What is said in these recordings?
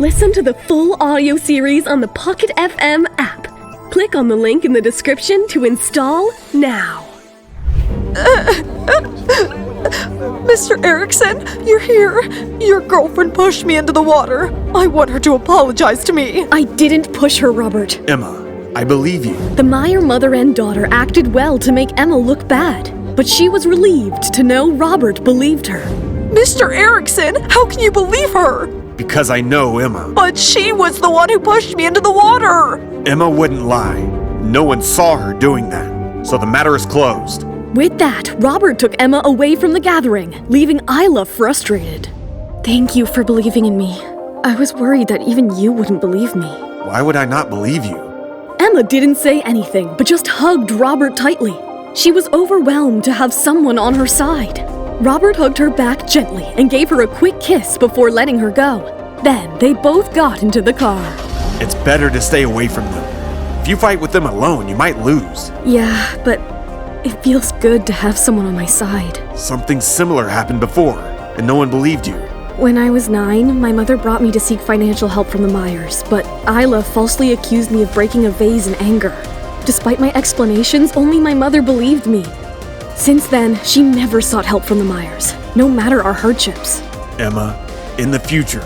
Listen to the full audio series on the Pocket FM app. Click on the link in the description to install now. Mr. Erickson, you're here. Your girlfriend pushed me into the water. I want her to apologize to me. I didn't push her, Robert. Emma, I believe you. The Meyer mother and daughter acted well to make Emma look bad, but she was relieved to know Robert believed her. Mr. Erickson, how can you believe her? Because I know Emma. But she was the one who pushed me into the water. Emma wouldn't lie. No one saw her doing that, so the matter is closed. With that, Robert took Emma away from the gathering, leaving Ilsa frustrated. Thank you for believing in me. I was worried that even you wouldn't believe me. Why would I not believe you? Emma didn't say anything, but just hugged Robert tightly. She was overwhelmed to have someone on her side. Robert hugged her back gently and gave her a quick kiss before letting her go. Then they both got into the car. It's better to stay away from them. If you fight with them alone, you might lose. Yeah, but it feels good to have someone on my side. Something similar happened before, and no one believed you. When I was 9, my mother brought me to seek financial help from the Myers, but Ilsa falsely accused me of breaking a vase in anger. Despite my explanations, only my mother believed me. Since then, she never sought help from the Myers, no matter our hardships. Emma, in the future,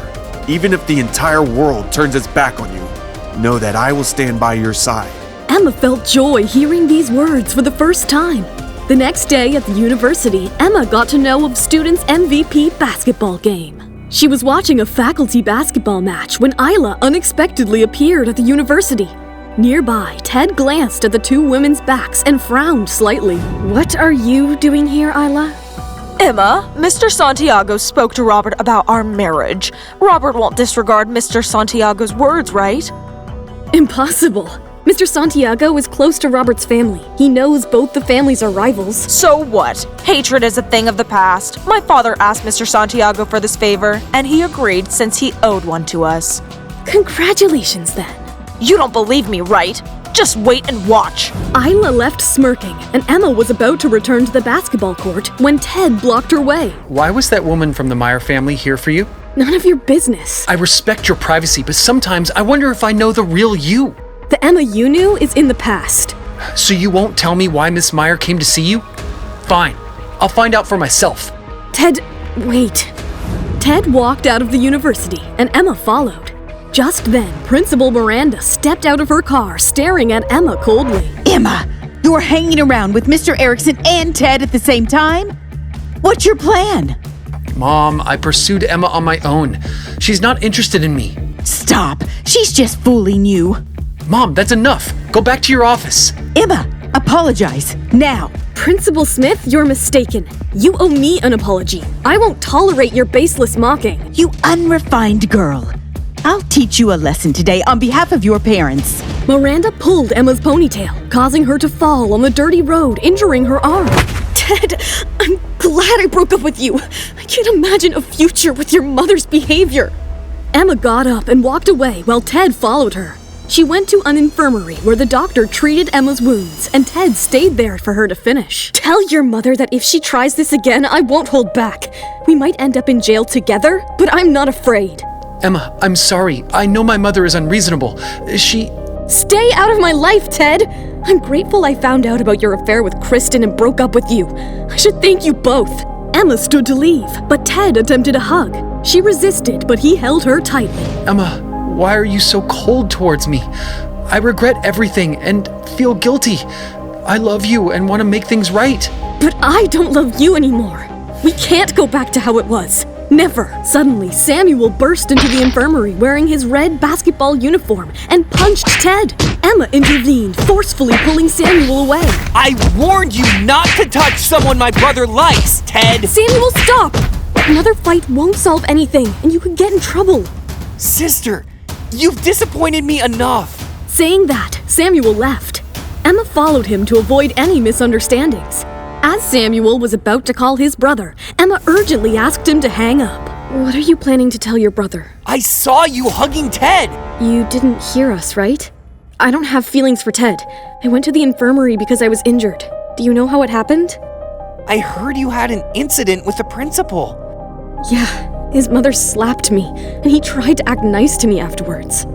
even if the entire world turns its back on you, know that I will stand by your side. Emma felt joy hearing these words for the first time. The next day at the university, Emma got to know of students' MVP basketball game. She was watching a faculty basketball match when Ilsa unexpectedly appeared at the university. Nearby, Ted glanced at the two women's backs and frowned slightly. What are you doing here, Ilsa? Emma, Mr. Santiago spoke to Robert about our marriage. Robert won't disregard Mr. Santiago's words, right? Impossible. Mr. Santiago is close to Robert's family. He knows both the families are rivals. So what? Hatred is a thing of the past. My father asked Mr. Santiago for this favor, and he agreed since he owed one to us. Congratulations, then. You don't believe me, right? Just wait and watch. Ilsa left smirking, and Emma was about to return to the basketball court when Ted blocked her way. Why was that woman from the Meyer family here for you? None of your business. I respect your privacy, but sometimes I wonder if I know the real you. The Emma you knew is in the past. So you won't tell me why Miss Meyer came to see you? Fine. I'll find out for myself. Ted, wait. Ted walked out of the university, and Emma followed. Just then, Principal Miranda stepped out of her car, staring at Emma coldly. Emma, you're hanging around with Mr. Erickson and Ted at the same time? What's your plan? Mom, I pursued Emma on my own. She's not interested in me. Stop. She's just fooling you. Mom, that's enough. Go back to your office. Emma, apologize. Now. Principal Smith, you're mistaken. You owe me an apology. I won't tolerate your baseless mocking. You unrefined girl. I'll teach you a lesson today on behalf of your parents. Miranda pulled Emma's ponytail, causing her to fall on the dirty road, injuring her arm. Ted, I'm glad I broke up with you. I can't imagine a future with your mother's behavior. Emma got up and walked away while Ted followed her. She went to an infirmary where the doctor treated Emma's wounds, and Ted stayed there for her to finish. Tell your mother that if she tries this again, I won't hold back. We might end up in jail together, but I'm not afraid. Emma, I'm sorry. I know my mother is unreasonable. Stay out of my life, Ted! I'm grateful I found out about your affair with Kristen and broke up with you. I should thank you both. Emma stood to leave, but Ted attempted a hug. She resisted, but he held her tightly. Emma, why are you so cold towards me? I regret everything and feel guilty. I love you and want to make things right. But I don't love you anymore. We can't go back to how it was. Never. Suddenly, Samuel burst into the infirmary wearing his red basketball uniform and punched Ted. Emma intervened, forcefully pulling Samuel away. I warned you not to touch someone my brother likes, Ted! Samuel, stop! Another fight won't solve anything, and you could get in trouble. Sister, you've disappointed me enough. Saying that, Samuel left. Emma followed him to avoid any misunderstandings. As Samuel was about to call his brother, Emma urgently asked him to hang up. What are you planning to tell your brother? I saw you hugging Ted! You didn't hear us, right? I don't have feelings for Ted. I went to the infirmary because I was injured. Do you know how it happened? I heard you had an incident with the principal. Yeah, His mother slapped me, and he tried to act nice to me afterwards.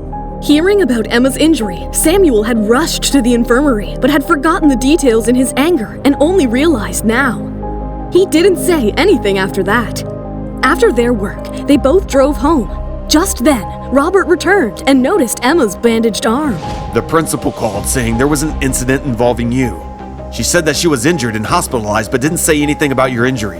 Hearing about Emma's injury, Samuel had rushed to the infirmary, but had forgotten the details in his anger and only realized now. He didn't say anything after that. After their work, they both drove home. Just then, Robert returned and noticed Emma's bandaged arm. The principal called saying there was an incident involving you. She said that she was injured and hospitalized but didn't say anything about your injury.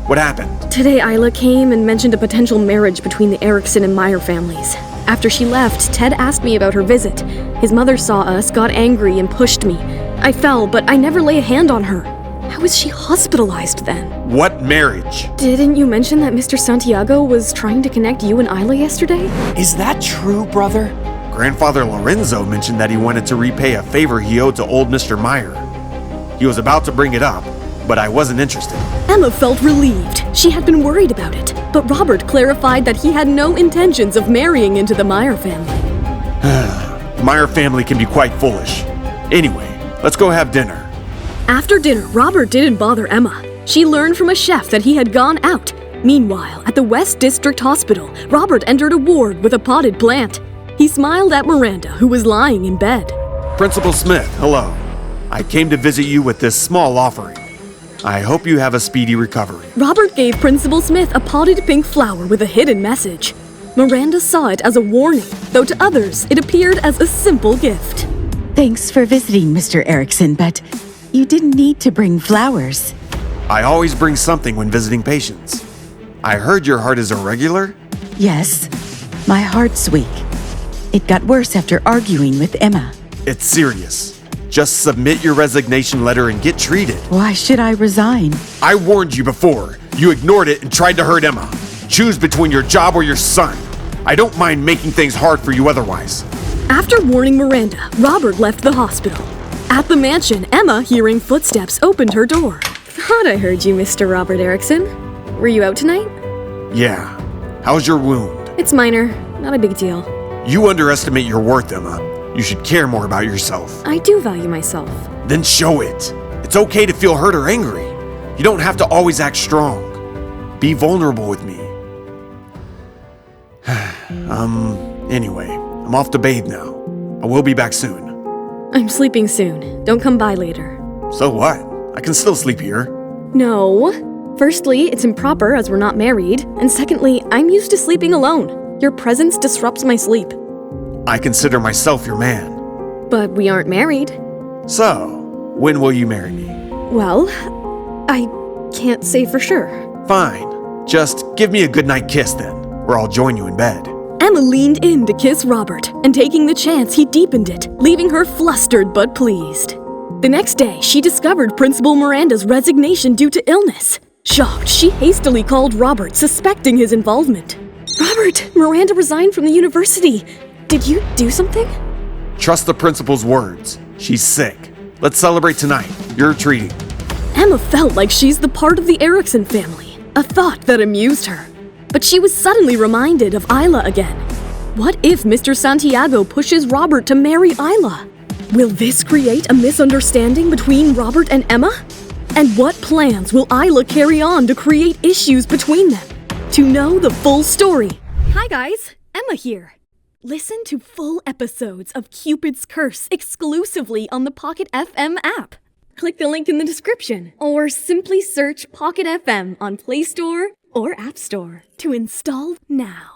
What happened? Today, Isla came and mentioned a potential marriage between the Erickson and Meyer families. After she left, Ted asked me about her visit. His mother saw us, got angry, and pushed me. I fell, but I never lay a hand on her. How was she hospitalized then? What marriage? Didn't you mention that Mr. Santiago was trying to connect you and Isla yesterday? Is that true, brother? Grandfather Lorenzo mentioned that he wanted to repay a favor he owed to old Mr. Meyer. He was about to bring it up, but I wasn't interested. Emma felt relieved. She had been worried about it, but Robert clarified that he had no intentions of marrying into the Meyer family. The Meyer family can be quite foolish. Anyway, let's go have dinner. After dinner, Robert didn't bother Emma. She learned from a chef that he had gone out. Meanwhile, at the West District Hospital, Robert entered a ward with a potted plant. He smiled at Miranda, who was lying in bed. Principal Smith, hello. I came to visit you with this small offering. I hope you have a speedy recovery. Robert gave Principal Smith a potted pink flower with a hidden message. Miranda saw it as a warning, though to others it appeared as a simple gift. Thanks for visiting, Mr. Erickson, but you didn't need to bring flowers. I always bring something when visiting patients. I heard your heart is irregular? Yes, my heart's weak. It got worse after arguing with Emma. It's serious. Just submit your resignation letter and get treated. Why should I resign? I warned you before. You ignored it and tried to hurt Emma. Choose between your job or your son. I don't mind making things hard for you otherwise. After warning Miranda, Robert left the hospital. At the mansion, Emma, hearing footsteps, opened her door. Thought I heard you, Mr. Robert Erickson. Were you out tonight? Yeah. How's your wound? It's minor, not a big deal. You underestimate your worth, Emma. You should care more about yourself. I do value myself. Then show it. It's okay to feel hurt or angry. You don't have to always act strong. Be vulnerable with me. Anyway, I'm off to bathe now. I will be back soon. I'm sleeping soon. Don't come by later. So what? I can still sleep here. No. Firstly, it's improper as we're not married. And secondly, I'm used to sleeping alone. Your presence disrupts my sleep. I consider myself your man. But we aren't married. So, when will you marry me? Well, I can't say for sure. Fine. Just give me a goodnight kiss then, or I'll join you in bed. Emma leaned in to kiss Robert, and taking the chance, he deepened it, leaving her flustered but pleased. The next day, she discovered Principal Miranda's resignation due to illness. Shocked, she hastily called Robert, suspecting his involvement. Robert, Miranda resigned from the university. Did you do something? Trust the principal's words. She's sick. Let's celebrate tonight. You're treating. Emma felt like she's the part of the Erickson family, a thought that amused her. But she was suddenly reminded of Isla again. What if Mr. Santiago pushes Robert to marry Isla? Will this create a misunderstanding between Robert and Emma? And what plans will Isla carry on to create issues between them? To know the full story. Hi guys, Emma here. Listen to full episodes of Cupid's Curse exclusively on the Pocket FM app. Click the link in the description or simply search Pocket FM on Play Store or App Store to install now.